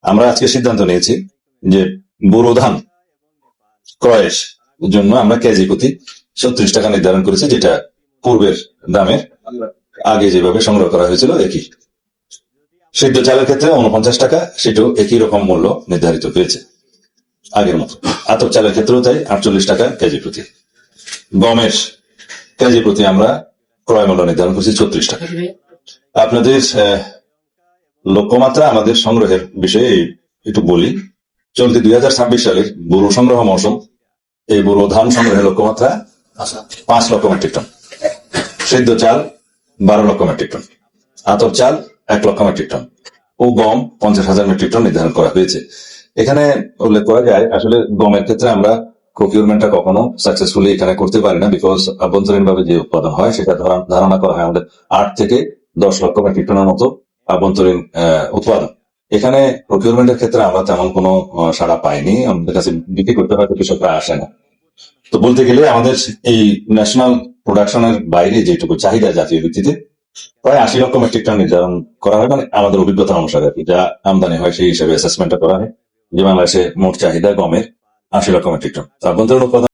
আমরা আজকে সিদ্ধান্ত নিয়েছি যে বোরো ধান ক্রয়ের জন্য আমরা কেজি প্রতি ৩৬ টাকা নির্ধারণ করেছি, যেটা পূর্বের দামের আগে যেভাবে সংগ্রহ করা হয়েছিল একই। সিদ্ধ চালের ক্ষেত্রে ৪৯ টাকা, সেটাও একই রকম মূল্য নির্ধারিত হয়েছে আগের মতো। আতপ চালের ক্ষেত্রেও তাই ৪৮ টাকা কেজি প্রতি। গমের কেজি প্রতি আমরা ক্রয় মূল্য নির্ধারণ করছি ৩৬ টাকা। আপনাদের লক্ষ্যমাত্রা আমাদের সংগ্রহের বিষয়ে একটু বলি। চলতি ২০২৬ সালের বোরো সংগ্রহ মৌসুম, এই বোরো ধান সংগ্রহের লক্ষ্যমাত্রা ৫ লক্ষ মেট্রিক টন, সিদ্ধ চাল ১২ লক্ষ মেট্রিক টন, আতপ চাল ১ লক্ষ মেট্রিক টন ও গম ৫০,০০০ মেট্রিক টন নির্ধারণ করা হয়েছে। এখানে উল্লেখ করা যায়, আসলে গমের ক্ষেত্রে আমরা প্রকিউরমেন্টটা কখনো সাকসেসফুলি এখানে করতে পারি না, বিকজ আভ্যন্তরীণ ভাবে যে উৎপাদন হয় সেটা ধারণা করা হয় আমাদের ৮ থেকে ১০ লক্ষ মেট্রিক টনের মতো আভ্যন্তরীণ উৎপাদন। এখানে প্রকিউরমেন্টের ক্ষেত্রে আমরা তেমন কোনো সাড়া পাইনি, আমাদের কাছে বিক্রি করতে হয়তো কৃষকরা আসে না। তো বলতে গেলে আমাদের এই ন্যাশনাল প্রোডাকশনের বাইরে যেটুকু চাহিদা জাতীয় ভিত্তিতে প্রায় ৮০ লক্ষ মেট্রিক টন নির্ধারণ করা হয়, মানে আমাদের অভিজ্ঞতা অনুসারে যা আমদানি হয় সেই হিসাবে অ্যাসেসমেন্টটা করা হয় যে বাংলাদেশে মোট চাহিদা গমের ৮০ লক্ষ মেট্রিক টন। আভ্যন্তরীণ উৎপাদন